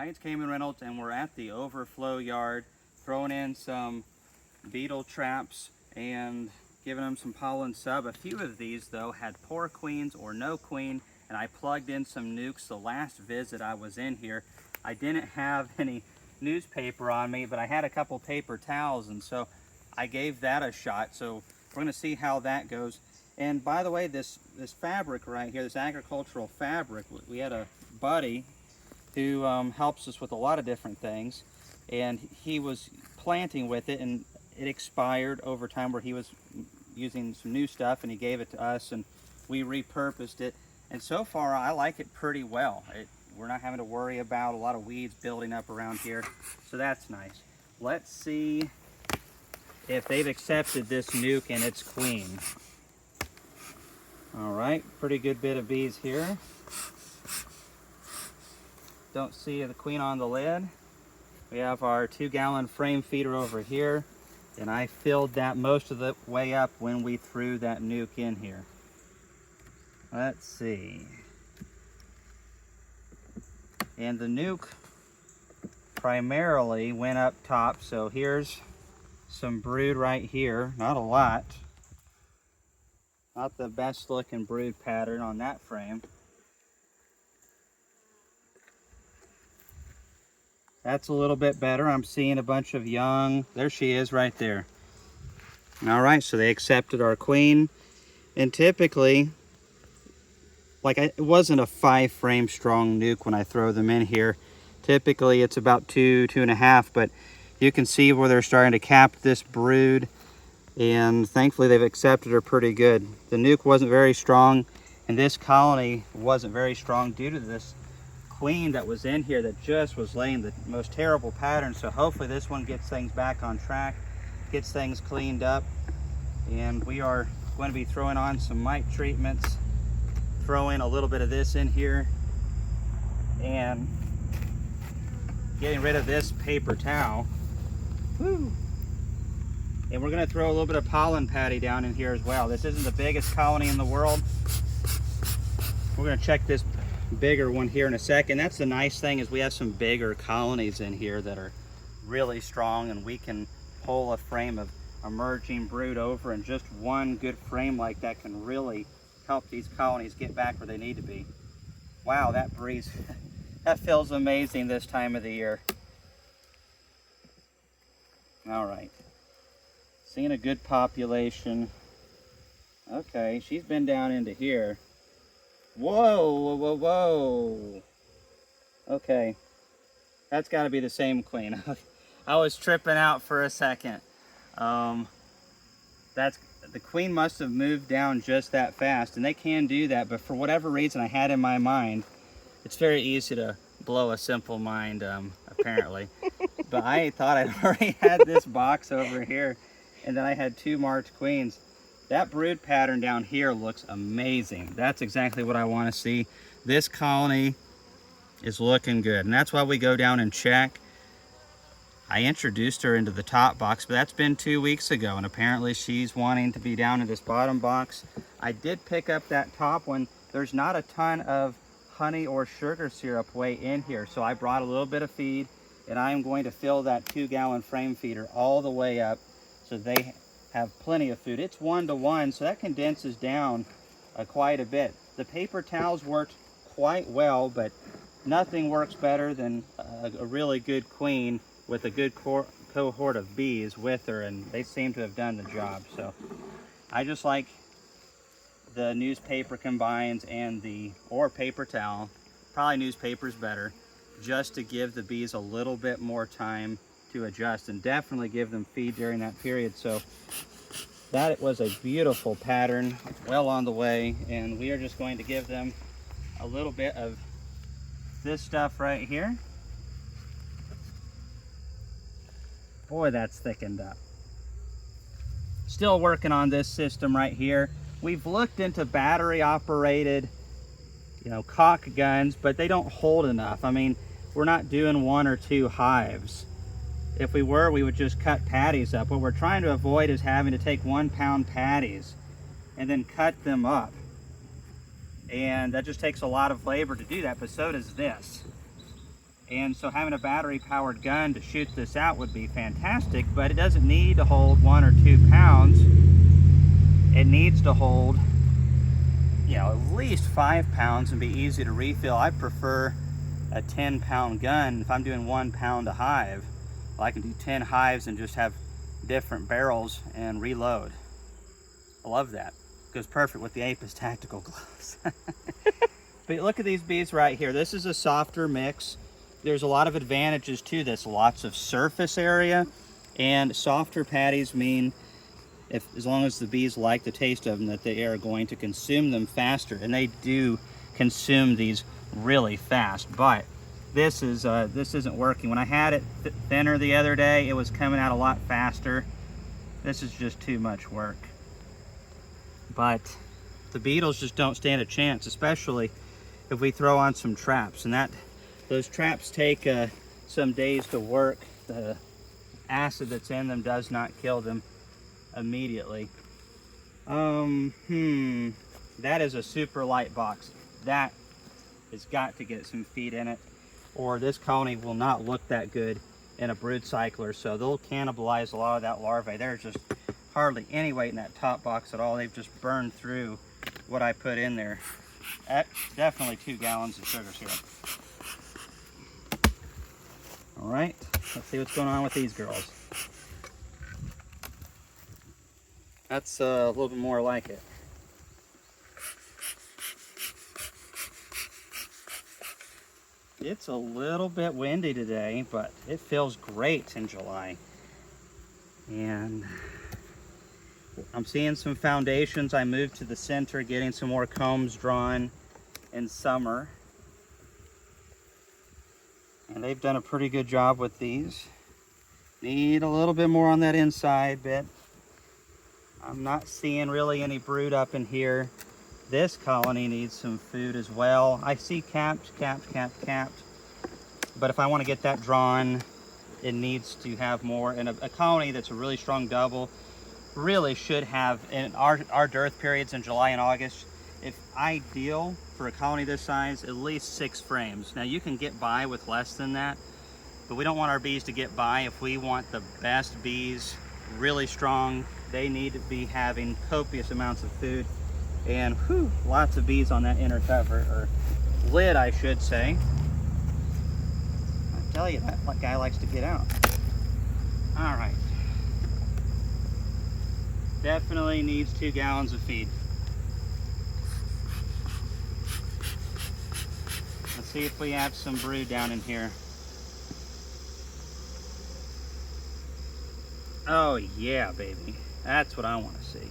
Hi, it's Kamon Reynolds, and we're at the overflow yard throwing in some beetle traps and giving them some pollen sub. A few of these though had poor queens or no queen, and I plugged in some nukes the last visit I was in here. I didn't have any newspaper on me, but I had a couple paper towels, and so I gave that a shot. So we're going to see how that goes. And by the way, this fabric right here, this agricultural fabric, we had a buddy who helps us with a lot of different things, and he was planting with it, and it expired over time where he was using some new stuff, and he gave it to us and we repurposed it, and so far I like it pretty well. We're not having to worry about a lot of weeds building up around here, so that's nice. Let's see if they've accepted this nuke and its queen. All right, pretty good bit of bees here. Don't see the queen on the lid. We have our 2-gallon frame feeder over here, and I filled that most of the way up when we threw that nuke in here. Let's see. And the nuke primarily went up top, so here's some brood right here. Not a lot. Not the best looking brood pattern on that frame. That's a little bit better. I'm seeing a bunch of young, there she is right there. All right, so they accepted our queen. And typically, it wasn't a 5-frame strong nuke when I throw them in here. Typically it's about 2.5, but you can see where they're starting to cap this brood, and thankfully they've accepted her pretty good. The nuke wasn't very strong, and this colony wasn't very strong due to this queen that was in here that just was laying the most terrible pattern. So hopefully this one gets things back on track, gets things cleaned up, and we are going to be throwing on some mite treatments, throwing a little bit of this in here, and getting rid of this paper towel. Woo. And we're going to throw a little bit of pollen patty down in here as well. This isn't the biggest colony in the world. We're going to check this bigger one here in a second. That's the nice thing, is we have some bigger colonies in here that are really strong, and we can pull a frame of emerging brood over, and just one good frame like that can really help these colonies get back where they need to be. Wow, that breeze, that feels amazing this time of the year. All right, seeing a good population. Okay, she's been down into here. Whoa, whoa, whoa, whoa. Okay, that's got to be the same queen. I was tripping out for a second. The queen must have moved down just that fast, and they can do that, but for whatever reason I had in my mind, it's very easy to blow a simple mind, apparently. But I thought I already had this box over here, and then I had 2 marked queens. That brood pattern down here looks amazing. That's exactly what I want to see. This colony is looking good, and that's why we go down and check. I introduced her into the top box, but that's been 2 weeks ago, and apparently she's wanting to be down in this bottom box. I did pick up that top one. There's not a ton of honey or sugar syrup way in here, so I brought a little bit of feed, and I am going to fill that 2-gallon frame feeder all the way up so they have plenty of food. It's 1-to-1, so that condenses down quite a bit. The paper towels worked quite well, but nothing works better than a really good queen with a good cohort of bees with her, and they seem to have done the job. So I just like the newspaper combines and or paper towel, probably newspaper's better, just to give the bees a little bit more time to adjust, and definitely give them feed during that period. So that was a beautiful pattern, well on the way, and we are just going to give them a little bit of this stuff right here. Boy, that's thickened up. Still working on this system right here. We've looked into battery operated, caulk guns, but they don't hold enough. I mean, we're not doing 1 or 2 hives. If we were, we would just cut patties up. What we're trying to avoid is having to take 1-pound patties and then cut them up. And that just takes a lot of labor to do that, but so does this. And so having a battery powered gun to shoot this out would be fantastic, but it doesn't need to hold 1 or 2 pounds. It needs to hold, you know, at least 5 pounds and be easy to refill. I prefer a 10-pound gun. If I'm doing 1 pound a hive, well, I can do 10 hives and just have different barrels and reload. I love that. Goes perfect with the Apis tactical gloves. But look at these bees right here. This is a softer mix. There's a lot of advantages to this. Lots of surface area, and softer patties mean, as long as the bees like the taste of them, that they are going to consume them faster. And they do consume these really fast. But this isn't working. When I had it thinner the other day, it was coming out a lot faster. This is just too much work. But the beetles just don't stand a chance, especially if we throw on some traps. And those traps take some days to work. The acid that's in them does not kill them immediately. That is a super light box. That has got to get some feed in it, or this colony will not look that good in a brood cycler. So they'll cannibalize a lot of that larvae. There's just hardly any weight in that top box at all. They've just burned through what I put in there. Definitely 2 gallons of sugar syrup. All right, let's see what's going on with these girls. That's a little bit more like it. It's a little bit windy today, but it feels great in July. And I'm seeing some foundations. I moved to the center, getting some more combs drawn in summer. And they've done a pretty good job with these. Need a little bit more on that inside bit. I'm not seeing really any brood up in here. This colony needs some food as well. I see capped. But if I want to get that drawn, it needs to have more. And a colony that's a really strong double really should have, in our dearth periods in July and August, if ideal for a colony this size, at least 6 frames. Now you can get by with less than that, but we don't want our bees to get by. If we want the best bees, really strong, they need to be having copious amounts of food. And whew, lots of bees on that inner cover, or lid I should say. I tell you, that guy likes to get out. All right. Definitely needs 2 gallons of feed. Let's see if we have some brood down in here. Oh yeah, baby. That's what I want to see.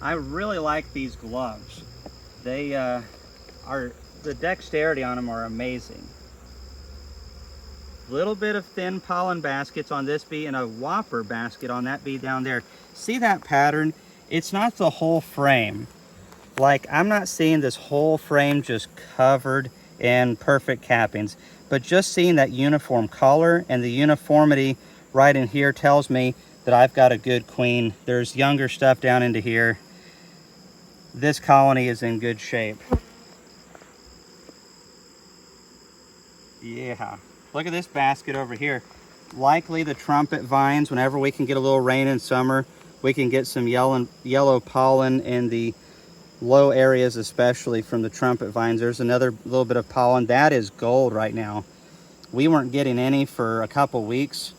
I really like these gloves. They the dexterity on them are amazing. Little bit of thin pollen baskets on this bee and a whopper basket on that bee down there. See that pattern? It's not the whole frame. Like, I'm not seeing this whole frame just covered in perfect cappings, but just seeing that uniform color and the uniformity right in here tells me that I've got a good queen. There's younger stuff down into here. This colony is in good shape. Yeah. Look at this basket over here. Likely the trumpet vines. Whenever we can get a little rain in summer, we can get some yellow pollen in the low areas, especially from the trumpet vines. There's another little bit of pollen. That is gold right now. We weren't getting any for a couple weeks,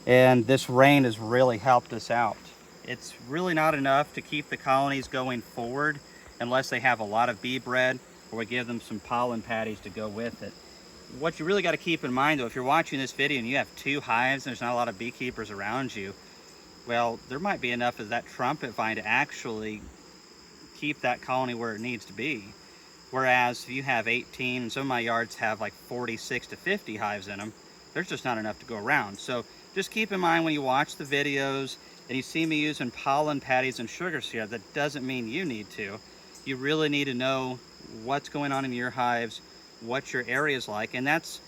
and this rain has really helped us out. It's really not enough to keep the colonies going forward unless they have a lot of bee bread, or we give them some pollen patties to go with it. What you really got to keep in mind, though, if you're watching this video and you have 2 hives and there's not a lot of beekeepers around you, well, there might be enough of that trumpet vine to actually keep that colony where it needs to be. Whereas if you have 18, and some of my yards have like 46 to 50 hives in them, there's just not enough to go around. So just keep in mind when you watch the videos and you see me using pollen patties and sugar syrup, that doesn't mean you need to. You really need to know what's going on in your hives, what your area is like, and that's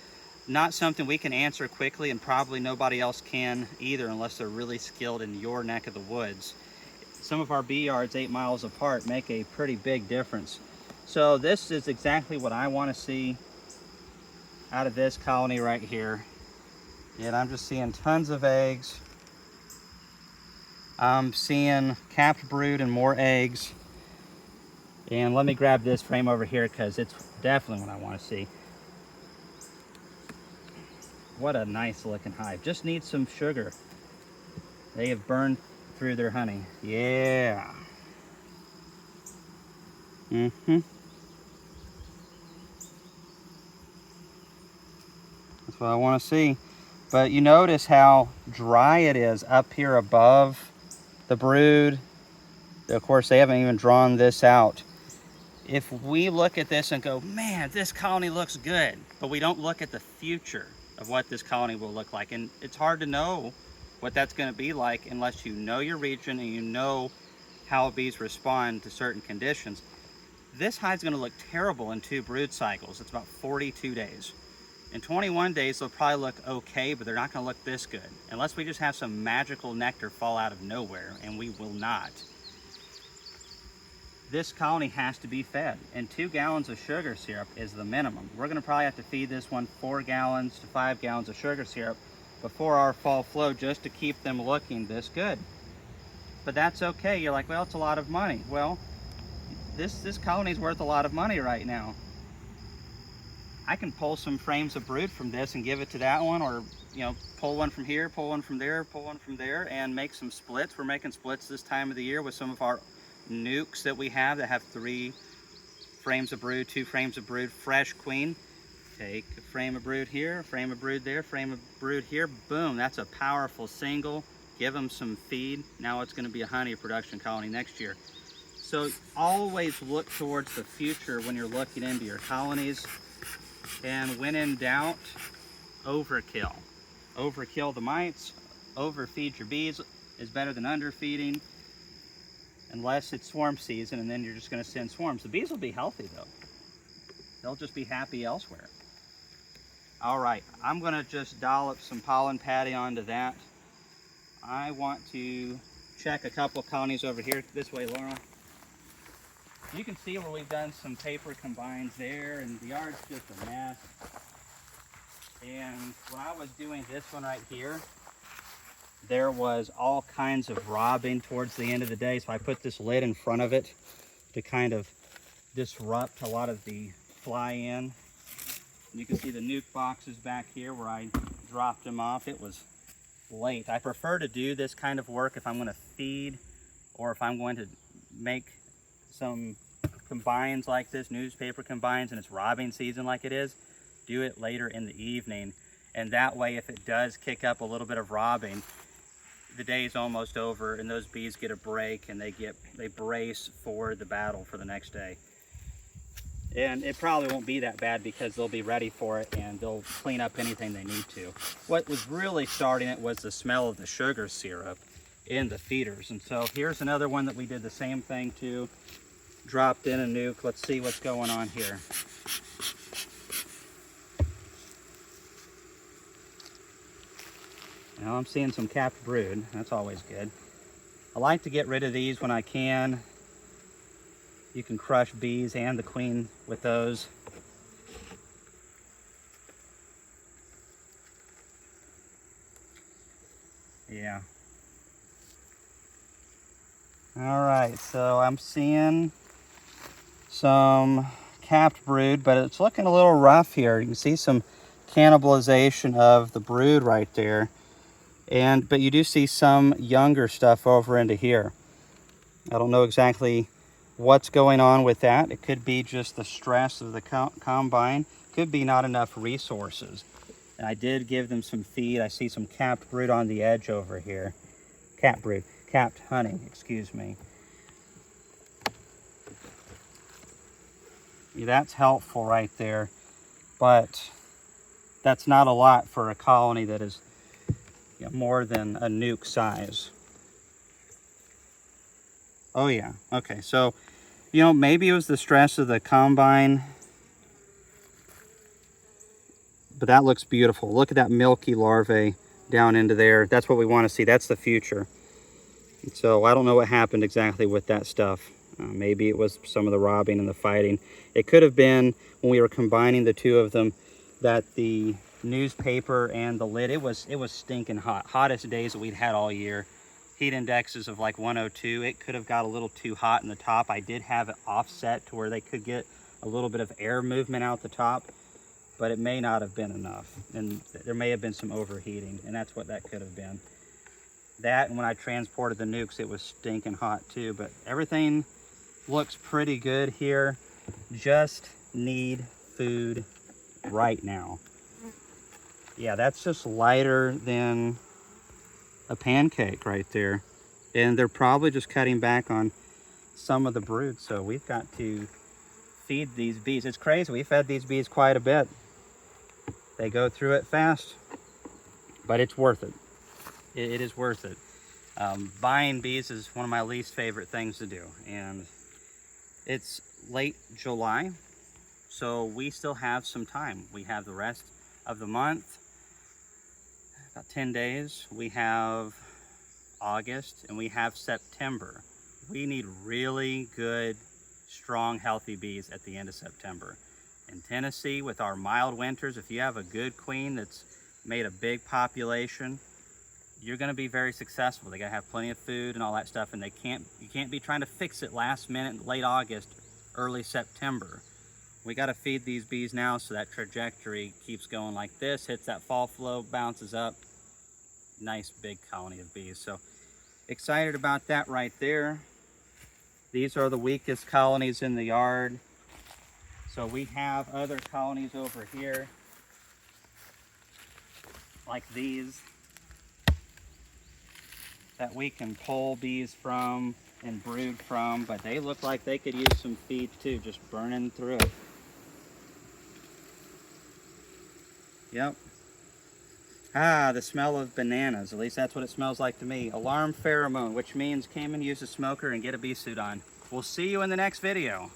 not something we can answer quickly, and probably nobody else can either unless they're really skilled in your neck of the woods. Some of our bee yards 8 miles apart make a pretty big difference. So this is exactly what I want to see. out of this colony right here. And I'm just seeing tons of eggs. I'm seeing capped brood and more eggs. And let me grab this frame over here because it's definitely what I want to see. What a nice looking hive. Just needs some sugar. They have burned through their honey. Yeah. That's what I want to see. But you notice how dry it is up here above the brood. Of course, they haven't even drawn this out. If we look at this and go, man, this colony looks good, but we don't look at the future of what this colony will look like. And it's hard to know what that's going to be like unless you know your region and you know how bees respond to certain conditions. This hive's going to look terrible in 2 brood cycles. It's about 42 days. In 21 days, they'll probably look okay, but they're not going to look this good unless we just have some magical nectar fall out of nowhere, and we will not. This colony has to be fed, and 2 gallons of sugar syrup is the minimum. We're going to probably have to feed this one 4 gallons to 5 gallons of sugar syrup before our fall flow just to keep them looking this good. But that's okay. You're like, well, it's a lot of money. Well, this colony's worth a lot of money right now. I can pull some frames of brood from this and give it to that one, or pull one from here, pull one from there, pull one from there, and make some splits. We're making splits this time of the year with some of our nukes that we have that have 3 frames of brood, 2 frames of brood, fresh queen. Take a frame of brood here, a frame of brood there, frame of brood here. Boom, that's a powerful single. Give them some feed. Now it's going to be a honey production colony next year. So always look towards the future when you're looking into your colonies. And when in doubt, overkill. Overkill the mites, overfeed your bees is better than underfeeding, unless it's swarm season, and then you're just going to send swarms. The bees will be healthy though. They'll just be happy elsewhere. All right, I'm going to just dollop some pollen patty onto that. I want to check a couple colonies over here. This way, Laura. You can see where we've done some paper combines there, and the yard's just a mess. And when I was doing this one right here, there was all kinds of robbing towards the end of the day, so I put this lid in front of it to kind of disrupt a lot of the fly-in. You can see the nuke boxes back here where I dropped them off. It was late. I prefer to do this kind of work if I'm going to feed, or if I'm going to make some combines like this, newspaper combines, and it's robbing season like it is, do it later in the evening. And that way, if it does kick up a little bit of robbing, the day's almost over and those bees get a break and they brace for the battle for the next day. And it probably won't be that bad because they'll be ready for it and they'll clean up anything they need to. What was really starting it was the smell of the sugar syrup in the feeders. And so here's another one that we did the same thing to. Dropped in a nuke. Let's see what's going on here. Now I'm seeing some capped brood. That's always good. I like to get rid of these when I can. You can crush bees and the queen with those. Yeah. All right, so I'm seeing some capped brood, but it's looking a little rough here. You can see some cannibalization of the brood right there. But you do see some younger stuff over into here. I don't know exactly what's going on with that. It could be just the stress of the combine. Could be not enough resources. And I did give them some feed. I see some capped brood on the edge over here. Capped brood, capped honey, excuse me. Yeah, that's helpful right there, but that's not a lot for a colony that is more than a nuke size. Oh yeah, okay, so maybe it was the stress of the combine, but that looks beautiful. Look at that milky larvae down into there. That's what we want to see. That's the future. And so I don't know what happened exactly with that stuff. Maybe it was some of the robbing and the fighting. It could have been when we were combining the two of them, that the newspaper and the lid, it was stinking hot. Hottest days that we'd had all year. Heat indexes of like 102. It could have got a little too hot in the top. I did have it offset to where they could get a little bit of air movement out the top, but it may not have been enough. And there may have been some overheating, and that's what that could have been. That, and when I transported the nukes, it was stinking hot too, but everything looks pretty good here. Just need food right now. Yeah, that's just lighter than a pancake right there. And they're probably just cutting back on some of the brood, so we've got to feed these bees. It's crazy, we fed these bees quite a bit. They go through it fast, but it's worth it. It is worth it. Buying bees is one of my least favorite things to do, and it's late July, so we still have some time. We have the rest of the month, about 10 days. We have August, and we have September. We need really good, strong, healthy bees at the end of September. In Tennessee, with our mild winters, if you have a good queen that's made a big population, you're going to be very successful. They got to have plenty of food and all that stuff, and you can't be trying to fix it last minute, late August, early September. We got to feed these bees now so that trajectory keeps going like this, hits that fall flow, bounces up. Nice big colony of bees. So excited about that right there. These are the weakest colonies in the yard. So we have other colonies over here, like these, that we can pull bees from and brood from, but they look like they could use some feed too, just burning through it. Yep. Ah, the smell of bananas. At least that's what it smells like to me. Alarm pheromone, which means Kamon use a smoker and get a bee suit on. We'll see you in the next video.